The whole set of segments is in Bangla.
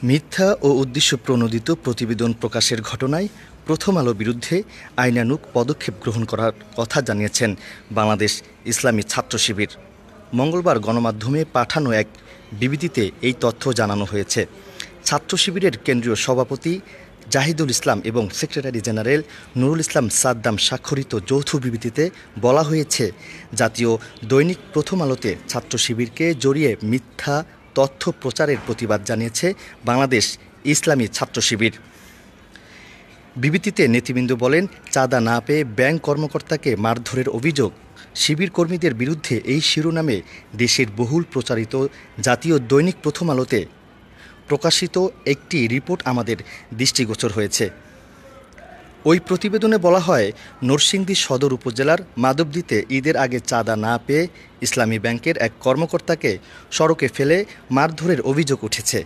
মিথ্যা ও উদ্দেশ্যপ্রণোদিত প্রতিবেদন প্রকাশের ঘটনায় প্রথম আলোর বিরুদ্ধে আইনানুগ পদক্ষেপ গ্রহণ করার কথা জানিয়েছেন বাংলাদেশ ইসলামী ছাত্র শিবির। মঙ্গলবার গণমাধ্যমে পাঠানো এক বিবৃতিতে এই তথ্য জানানো হয়েছে। ছাত্র শিবিরের কেন্দ্রীয় সভাপতি জাহিদুল ইসলাম এবং সেক্রেটারি জেনারেল নুরুল ইসলাম সাদ্দাম স্বাক্ষরিত যৌথ বিবৃতিতে বলা হয়েছে, জাতীয় দৈনিক প্রথম আলোতে ছাত্র শিবিরকে জড়িয়ে মিথ্যা তথ্য প্রচারের প্রতিবাদ জানিয়েছে বাংলাদেশ ইসলামী ছাত্র শিবির। বিবৃতিতে নেতৃবৃন্দ বলেন, চাঁদা না পেয়ে ব্যাংক কর্মকর্তাকে মারধরের অভিযোগ শিবির কর্মীদের বিরুদ্ধে এই শিরোনামে দেশের বহুল প্রচারিত জাতীয় দৈনিক প্রথম আলোতে প্রকাশিত একটি রিপোর্ট আমাদের দৃষ্টিগোচর হয়েছে। ওই প্রতিবেদনে বলা হয়, নরসিংদী সদর উপজেলার মাধবদীতে ঈদের আগে চাঁদা না পেয়ে ইসলামী ব্যাংকের এক কর্মকর্তাকে সড়কে ফেলে মারধরের অভিযোগ উঠেছে,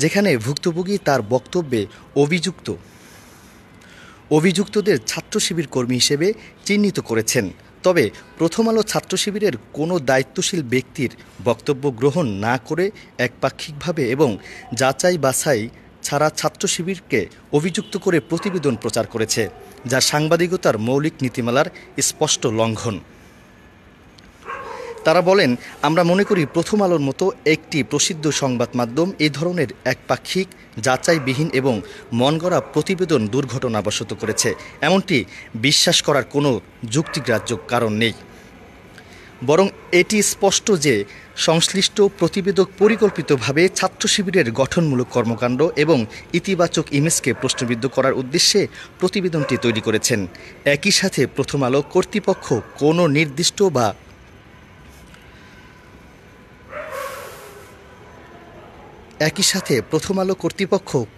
যেখানে ভুক্তভোগী তার বক্তব্যে অভিযুক্তদের ছাত্র শিবির কর্মী হিসেবে চিহ্নিত করেছেন। তবে প্রথম আলো ছাত্র শিবিরের কোনো দায়িত্বশীল ব্যক্তির বক্তব্য গ্রহণ না করে একপাক্ষিকভাবে এবং যাচাই বাছাই ছাড়া ছাত্র শিবিরকে অভিযুক্ত করে প্রতিবেদন প্রচার করেছে, যা সাংবাদিকতার মৌলিক নীতিমালার স্পষ্ট লঙ্ঘন। তারা বলেন, আমরা মনে করি প্রথম আলোর মতো একটি প্রসিদ্ধ সংবাদ মাধ্যম এই ধরনের একপাক্ষিক যাচাইবিহীন এবং মনগড়া প্রতিবেদন দুর্ঘটনাবশত করেছে, এমনটি বিশ্বাস করার কোনো যুক্তিগ্রাহ্য কারণ নেই। বরং এটি স্পষ্ট যে সংশ্লিষ্ট প্রতিবেদক পরিকল্পিতভাবে ছাত্র শিবিরের গঠনমূলক কর্মকাণ্ড এবং ইতিবাচক ইমেজকে প্রশ্নবিদ্ধ করার উদ্দেশ্যে প্রতিবেদনটি তৈরি করেছেন। একই সাথে প্রথম আলো কর্তৃপক্ষ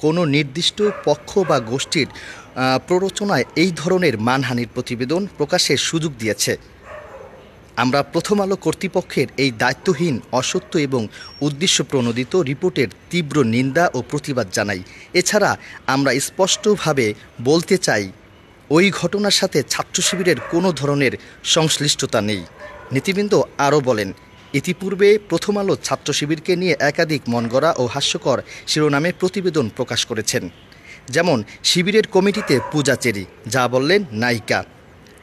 কোনো নির্দিষ্ট পক্ষ বা গোষ্ঠীর প্ররোচনায় এই ধরনের মানহানির প্রতিবেদন প্রকাশের সুযোগ দিয়েছে। আমরা প্রথম আলো কর্তৃপক্ষের এই দায়িত্বহীন, অসত্য এবং উদ্দেশ্যপ্রণোদিত রিপোর্টের তীব্র নিন্দা ও প্রতিবাদ জানাই। এছাড়া আমরা স্পষ্টভাবে বলতে চাই, ওই ঘটনার সাথে ছাত্র শিবিরের কোনো ধরনের সংশ্লিষ্টতা নেই। নেতৃবৃন্দ আরও বলেন, ইতিপূর্বে প্রথম আলো ছাত্র শিবিরকে নিয়ে একাধিক মনগড়া ও হাস্যকর শিরোনামে প্রতিবেদন প্রকাশ করেছেন, যেমন শিবিরের কমিটিতে পূজা চেরি, যা বললেন নায়িকা,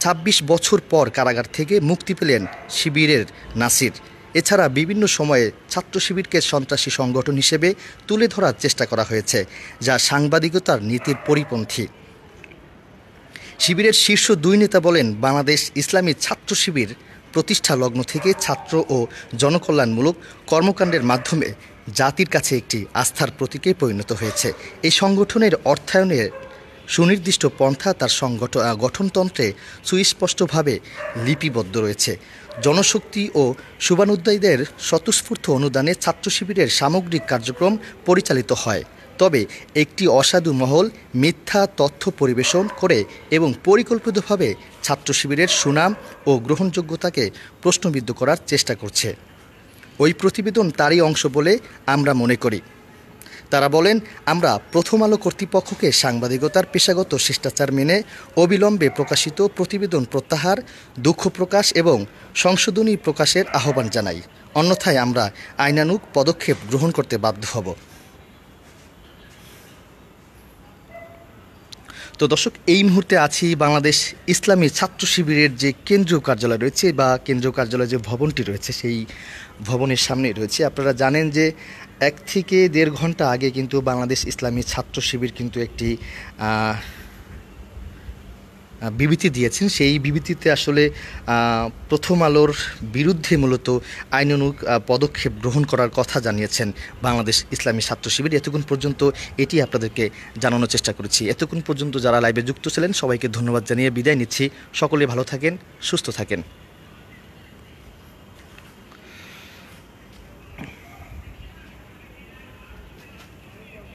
২৬ বছর পর কারাগার থেকে মুক্তি পেলেন শিবিরের নাসির। এছাড়া বিভিন্ন সময়ে ছাত্র শিবিরকে সন্ত্রাসী সংগঠন হিসেবে তুলে ধরার চেষ্টা করা হয়েছে, যা সাংবাদিকতার নীতির পরিপন্থী। শিবিরের শীর্ষ দুই নেতা বলেন, বাংলাদেশ ইসলামী ছাত্র শিবির প্রতিষ্ঠা লগ্ন থেকে ছাত্র ও জনকল্যাণমূলক কর্মকাণ্ডের মাধ্যমে জাতির কাছে একটি আস্থার প্রতীকে পরিণত হয়েছে। এই সংগঠনের অর্থায়নের সুনির্দিষ্ট পন্থা তার গঠনতন্ত্রে সুস্পষ্টভাবে লিপিবদ্ধ রয়েছে। জনশক্তি ও শুভানুদ্দায়ীদের স্বতঃস্ফূর্ত অনুদানে ছাত্র শিবিরের সামগ্রিক কার্যক্রম পরিচালিত হয়। তবে একটি অসাধু মহল মিথ্যা তথ্য পরিবেশন করে এবং পরিকল্পিতভাবে ছাত্র শিবিরের সুনাম ও গ্রহণযোগ্যতাকে প্রশ্নবিদ্ধ করার চেষ্টা করছে। ওই প্রতিবেদন তারই অংশ বলে আমরা মনে করি। তারা বলেন, আমরা প্রথম আলো কর্তৃপক্ষকে সাংবাদিকতার পেশাগত শিষ্টাচার মেনে অবিলম্বে প্রকাশিত প্রতিবেদন প্রত্যাহার, দুঃখ প্রকাশ এবং সংশোধনী প্রকাশের আহ্বান জানাই। অন্যথায় আমরা আইনানুগ পদক্ষেপ গ্রহণ করতে বাধ্য হব। তো দর্শক, এই মুহূর্তে আছি বাংলাদেশ ইসলামী ছাত্র শিবিরের যে কেন্দ্রীয় কার্যালয় রয়েছে বা কেন্দ্রীয় কার্যালয় যে ভবনটি রয়েছে, সেই ভবনের সামনে রয়েছে। আপনারা জানেন যে 1 থেকে 1.5 ঘন্টা আগে কিন্তু বাংলাদেশ ইসলামী ছাত্র শিবির কিন্তু একটি বিবৃতি দিয়েছেন। সেই বিবৃতিতে আসলে প্রথম আলোর বিরুদ্ধে মূলত আইনানুগ পদক্ষেপ গ্রহণ করার কথা জানিয়েছেন বাংলাদেশ ইসলামী ছাত্র শিবির। এতক্ষণ পর্যন্ত এটি আপনাদেরকে জানানোর চেষ্টা করেছি। এতক্ষণ পর্যন্ত যারা লাইভে যুক্ত ছিলেন সবাইকে ধন্যবাদ জানিয়ে বিদায় নিচ্ছি। সকলে ভালো থাকেন, সুস্থ থাকেন।